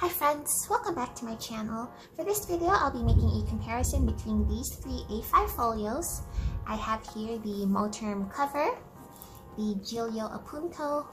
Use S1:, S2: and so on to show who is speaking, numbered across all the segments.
S1: Hi friends, welcome back to my channel. For this video, I'll be making a comparison between these three A5 folios. I have here the Moterm cover, the Gillio Appunto,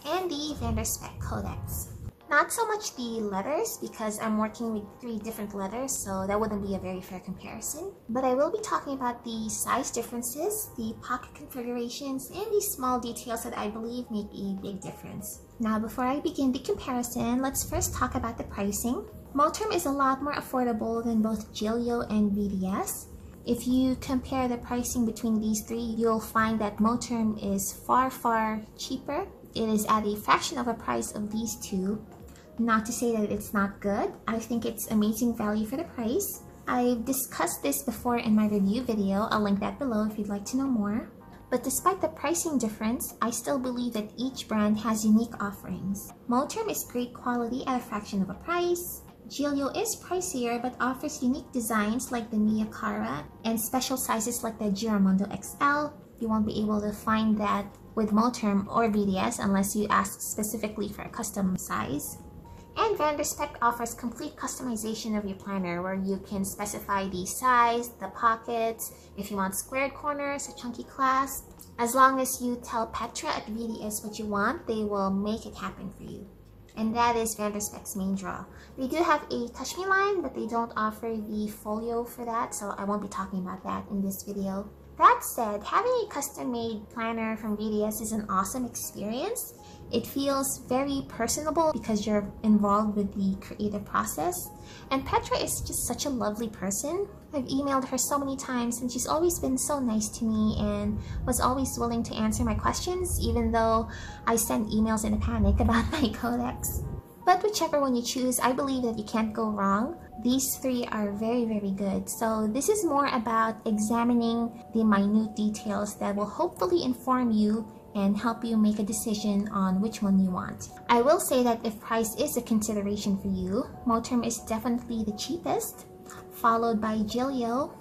S1: and the Spek Codex. Not so much the letters because I'm working with three different letters, so that wouldn't be a very fair comparison. But I will be talking about the size differences, the pocket configurations, and the small details that I believe make a big difference. Now before I begin the comparison, let's first talk about the pricing. Moterm is a lot more affordable than both Gillio and VDS. If you compare the pricing between these three, you'll find that Moterm is far cheaper. It is at a fraction of the price of these two. Not to say that it's not good. I think it's amazing value for the price. I've discussed this before in my review video. I'll link that below if you'd like to know more. But despite the pricing difference, I still believe that each brand has unique offerings. Moterm is great quality at a fraction of a price. Gillio is pricier but offers unique designs like the Mia Cara and special sizes like the Giramondo XL. You won't be able to find that with Moterm or VDS unless you ask specifically for a custom size. And Spek offers complete customization of your planner where you can specify the size, the pockets, if you want squared corners, a chunky clasp. As long as you tell Petra at VDS what you want, they will make it happen for you. And that is Spek's main draw. They do have a Touch Me line, but they don't offer the folio for that, so I won't be talking about that in this video. That said, having a custom-made planner from VDS is an awesome experience. It feels very personable because you're involved with the creative process. And Petra is just such a lovely person. I've emailed her so many times and she's always been so nice to me and was always willing to answer my questions even though I sent emails in a panic about my codex. But whichever one you choose, I believe that you can't go wrong. These three are very good. So this is more about examining the minute details that will hopefully inform you and help you make a decision on which one you want. I will say that if price is a consideration for you, Moterm is definitely the cheapest, followed by Gillio,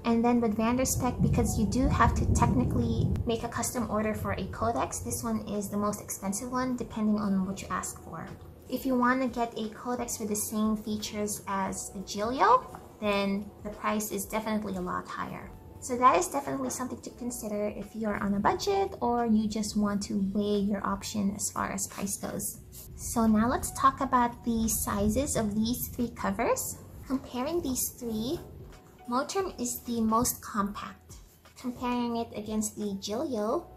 S1: and then with Spek, because you do have to technically make a custom order for a codex, this one is the most expensive one depending on what you ask for. If you want to get a codex with the same features as the Gillio, then the price is definitely a lot higher. So that is definitely something to consider if you're on a budget or you just want to weigh your option as far as price goes. So now let's talk about the sizes of these three covers. Comparing these three, Moterm is the most compact. Comparing it against the Gillio,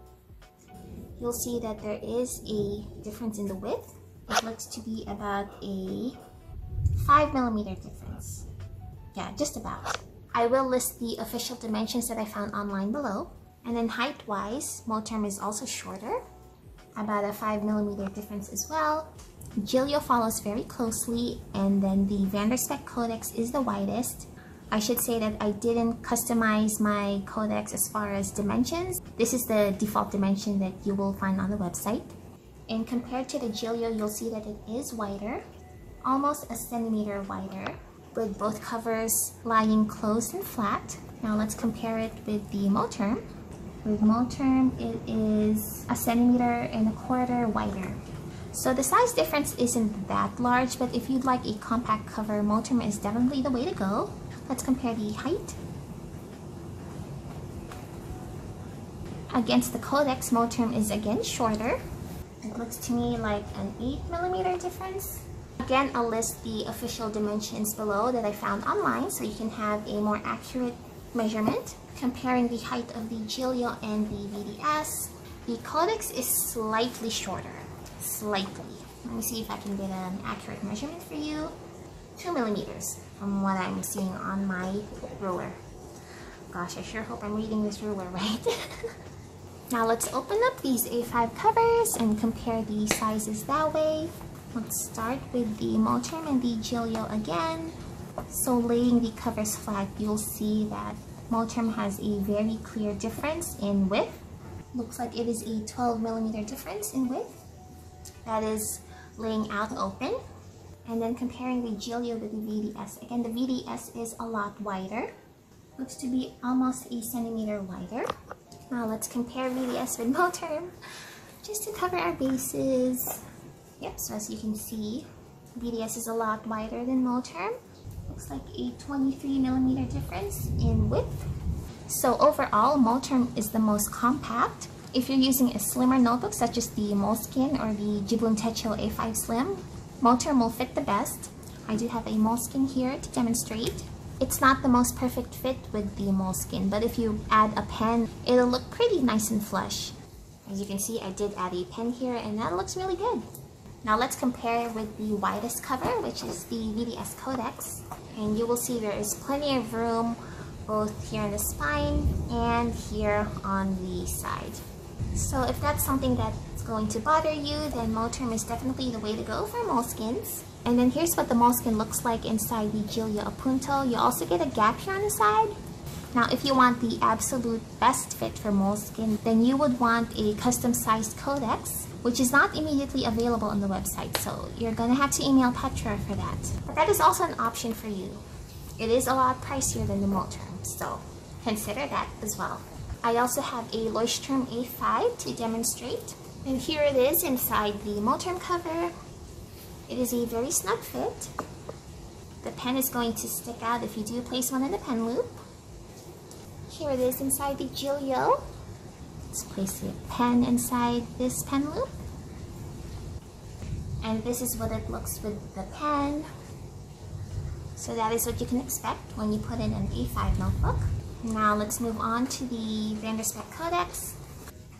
S1: you'll see that there is a difference in the width. It looks to be about a 5mm difference. Yeah, just about. I will list the official dimensions that I found online below. And then height-wise, Moterm is also shorter, about a 5mm difference as well. Gillio follows very closely, and then the Spek Codex is the widest. I should say that I didn't customize my codex as far as dimensions. This is the default dimension that you will find on the website. And compared to the Gillio, you'll see that it is wider, almost a centimeter wider, with both covers lying closed and flat. Now let's compare it with the Moterm. With Moterm, it is a 1.25 cm wider. So the size difference isn't that large, but if you'd like a compact cover, Moterm is definitely the way to go. Let's compare the height. Against the Codex, Moterm is again shorter. It looks to me like an 8mm difference. Again, I'll list the official dimensions below that I found online so you can have a more accurate measurement. Comparing the height of the Gillio and the VDS, the Codex is slightly shorter. Slightly. Let me see if I can get an accurate measurement for you. 2mm from what I'm seeing on my ruler. Gosh, I sure hope I'm reading this ruler right. Now let's open up these A5 covers and compare the sizes that way. Let's start with the Moterm and the Gillio again. So laying the covers flat, you'll see that Moterm has a very clear difference in width. Looks like it is a 12mm difference in width. That is laying out open. And then comparing the Gillio with the VDS. Again, the VDS is a lot wider. Looks to be almost a centimeter wider. Now let's compare VDS with Moterm just to cover our bases. Yep, so as you can see, VDS is a lot wider than Moterm. Looks like a 23mm difference in width. So overall, Moterm is the most compact. If you're using a slimmer notebook such as the Moleskine or the Jibun Techo A5 Slim, Moterm will fit the best. I do have a Moleskine here to demonstrate. It's not the most perfect fit with the Moleskine, but if you add a pen, it'll look pretty nice and flush. As you can see, I did add a pen here and that looks really good. Now let's compare with the widest cover, which is the VDS Codex. And you will see there is plenty of room both here in the spine and here on the side. So if that's something that's going to bother you, then Moterm is definitely the way to go for Moleskines. And then here's what the Moleskine looks like inside the Gillio Appunto. You also get a gap here on the side. Now if you want the absolute best fit for Moleskine, then you would want a custom-sized codex, which is not immediately available on the website, so you're gonna have to email Petra for that. But that is also an option for you. It is a lot pricier than the Moterm, so consider that as well. I also have a Leuchtturm A5 to demonstrate. And here it is inside the Moterm cover. It is a very snug fit. The pen is going to stick out if you do place one in the pen loop. Here it is inside the Gillio. Let's place a pen inside this pen loop. And this is what it looks with the pen. So that is what you can expect when you put in an A5 notebook. Now let's move on to the Spek Codex.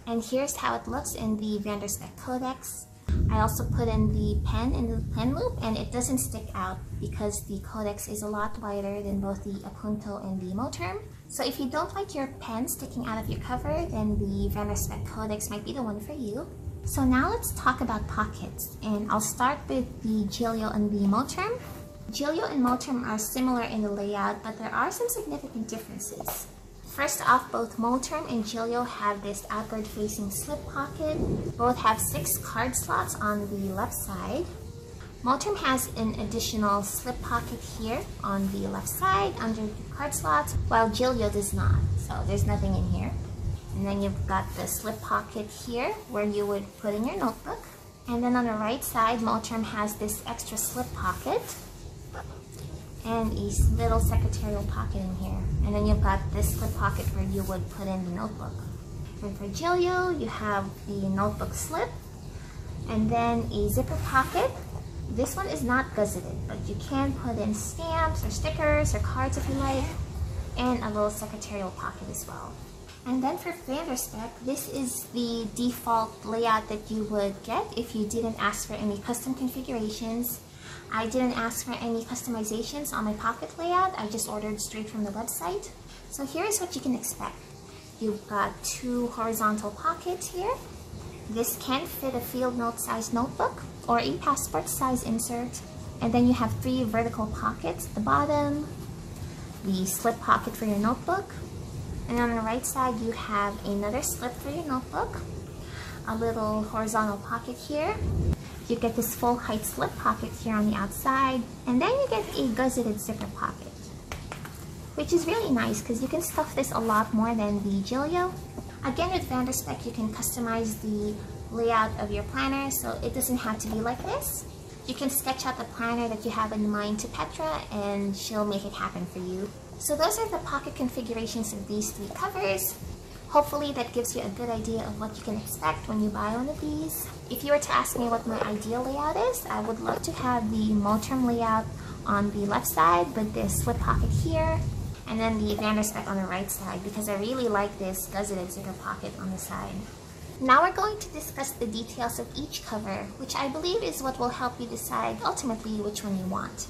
S1: And here's how it looks in the Spek Codex. I also put in the pen in the pen loop and it doesn't stick out because the Codex is a lot wider than both the Appunto and the Moterm. So if you don't like your pen sticking out of your cover, then the Spek Codex might be the one for you. So now let's talk about pockets, and I'll start with the Gillio and the Moterm. Gillio and Moterm are similar in the layout, but there are some significant differences. First off, both Moterm and Gillio have this outward-facing slip pocket. Both have 6 card slots on the left side. Moterm has an additional slip pocket here on the left side under the card slots, while Gillio does not, so there's nothing in here. And then you've got the slip pocket here where you would put in your notebook. And then on the right side, Moterm has this extra slip pocket and a little secretarial pocket in here. And then you've got this slip pocket where you would put in the notebook. And for Gillio, you have the notebook slip and then a zipper pocket. This one is not gusseted, but you can put in stamps or stickers or cards if you like, and a little secretarial pocket as well. And then for Spek, this is the default layout that you would get if you didn't ask for any custom configurations. I didn't ask for any customizations on my pocket layout, I just ordered straight from the website. So here's what you can expect. You've got 2 horizontal pockets here. This can fit a field note size notebook or a passport size insert. And then you have 3 vertical pockets at the bottom, the slip pocket for your notebook, and on the right side you have another slip for your notebook, a little horizontal pocket here. You get this full height slip pocket here on the outside, and then you get a gusseted zipper pocket, which is really nice because you can stuff this a lot more than the Gillio. Again, with Spek, you can customize the layout of your planner, so it doesn't have to be like this. You can sketch out the planner that you have in mind to Petra, and she'll make it happen for you. So those are the pocket configurations of these 3 covers. Hopefully that gives you a good idea of what you can expect when you buy one of these. If you were to ask me what my ideal layout is, I would love to have the Moterm layout on the left side with this slip pocket here, and then the Spek on the right side, because I really like this gusseted zipper pocket on the side. Now we're going to discuss the details of each cover, which I believe is what will help you decide ultimately which one you want.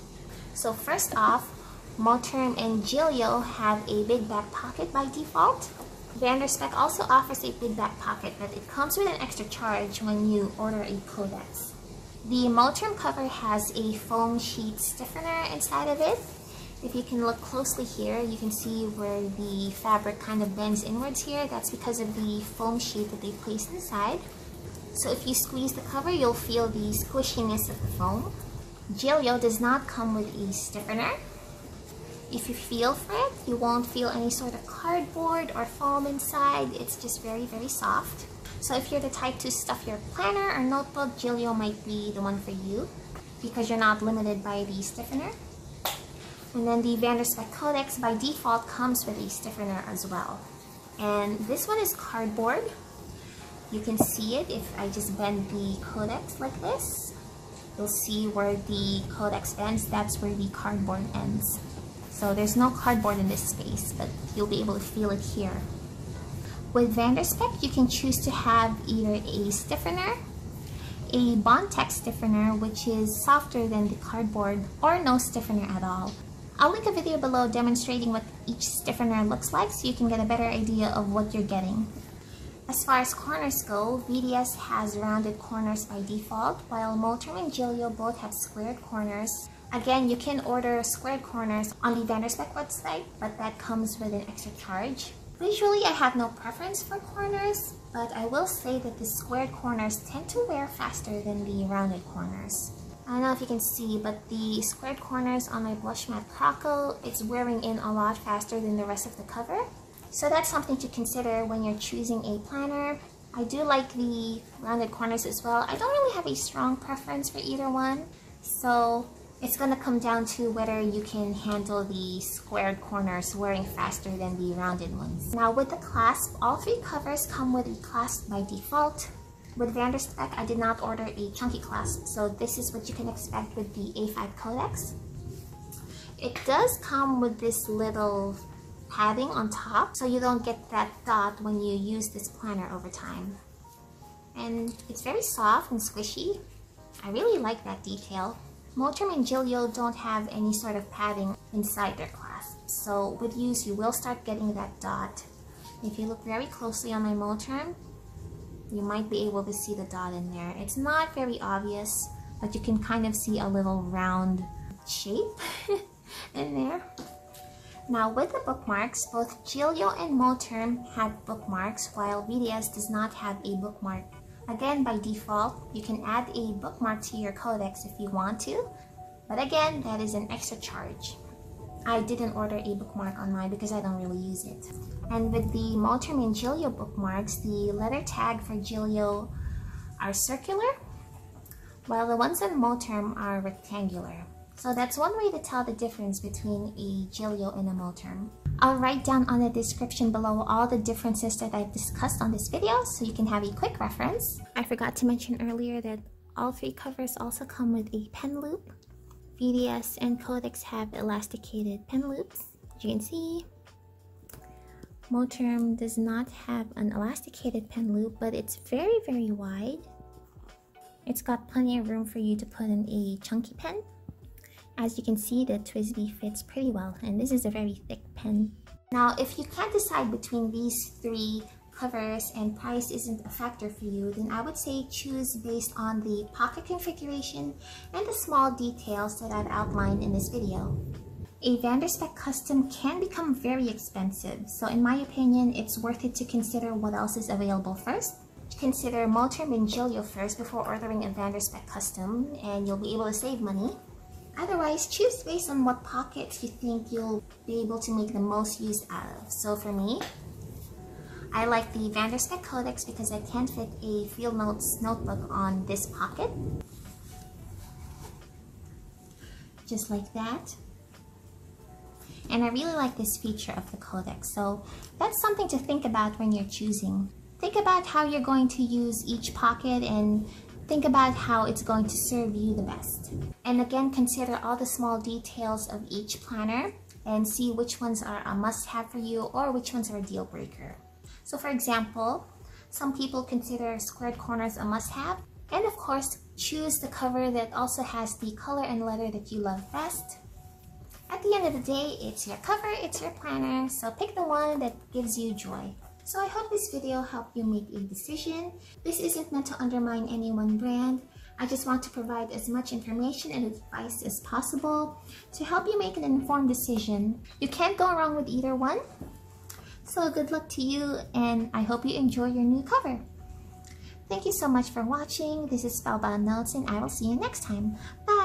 S1: So first off, Moterm and Gillio have a big back pocket by default. Spek also offers a big back pocket, but it comes with an extra charge when you order a codex. The Moterm cover has a foam sheet stiffener inside of it. If you can look closely here, you can see where the fabric kind of bends inwards here. That's because of the foam sheet that they placed inside. So if you squeeze the cover, you'll feel the squishiness of the foam. Gillio does not come with a stiffener. If you feel for it, you won't feel any sort of cardboard or foam inside. It's just very, very soft. So if you're the type to stuff your planner or notebook, Gillio might be the one for you. because you're not limited by the stiffener. And then the VDS Codex by default comes with a stiffener as well. And this one is cardboard. You can see it if I just bend the codex like this. You'll see where the codex ends, that's where the cardboard ends. So there's no cardboard in this space, but you'll be able to feel it here. With VDS, you can choose to have either a stiffener, a Bondtex stiffener, which is softer than the cardboard, or no stiffener at all. I'll link a video below demonstrating what each stiffener looks like so you can get a better idea of what you're getting. As far as corners go, VDS has rounded corners by default, while Moterm and Gillio both have squared corners. Again, you can order squared corners on the VDS website, but that comes with an extra charge. Visually, I have no preference for corners, but I will say that the squared corners tend to wear faster than the rounded corners. I don't know if you can see, but the squared corners on my blush matte Croco, it's wearing in a lot faster than the rest of the cover. So that's something to consider when you're choosing a planner. I do like the rounded corners as well. I don't really have a strong preference for either one. So it's going to come down to whether you can handle the squared corners wearing faster than the rounded ones. Now with the clasp, all three covers come with a clasp by default. With VDS, I did not order a chunky clasp, so this is what you can expect with the A5 Codex. It does come with this little padding on top, so you don't get that dot when you use this planner over time. And it's very soft and squishy. I really like that detail. Moterm and Gillio don't have any sort of padding inside their clasps, so with use you will start getting that dot. If you look very closely on my Moterm, you might be able to see the dot in there. It's not very obvious, but you can kind of see a little round shape in there. Now with the bookmarks, both Gillio and Moterm have bookmarks, while VDS does not have a bookmark. Again, by default, you can add a bookmark to your codex if you want to, but again, that is an extra charge. I didn't order a bookmark on mine because I don't really use it. And with the Moterm and Gillio bookmarks, the letter tag for Gillio are circular, while the ones on Moterm are rectangular. So that's one way to tell the difference between a Gillio and a Moterm. I'll write down on the description below all the differences that I've discussed on this video so you can have a quick reference. I forgot to mention earlier that all three covers also come with a pen loop. VDS and Codex have elasticated pen loops, as you can see. Moterm does not have an elasticated pen loop, but it's very, very wide. It's got plenty of room for you to put in a chunky pen. As you can see, the TWSBI fits pretty well, and this is a very thick pen. Now, if you can't decide between these three covers and price isn't a factor for you, then I would say choose based on the pocket configuration and the small details that I've outlined in this video. A VDS custom can become very expensive, so in my opinion, it's worth it to consider what else is available first. Consider Moterm and Gillio first before ordering a VDS custom, and you'll be able to save money. Otherwise, choose based on what pockets you think you'll be able to make the most use out of. So for me, I like the VDS Codex because I can fit a Field Notes notebook on this pocket. Just like that. And I really like this feature of the Codex, so that's something to think about when you're choosing. Think about how you're going to use each pocket and think about how it's going to serve you the best. And again, consider all the small details of each planner and see which ones are a must-have for you or which ones are a deal breaker. So for example, some people consider squared corners a must-have, and of course, choose the cover that also has the color and letter that you love best. At the end of the day, it's your cover, it's your planner, so pick the one that gives you joy. So I hope this video helped you make a decision. This isn't meant to undermine any one brand. I just want to provide as much information and advice as possible to help you make an informed decision. You can't go wrong with either one. So good luck to you, and I hope you enjoy your new cover. Thank you so much for watching. This is Spellbound Notes, and I will see you next time. Bye!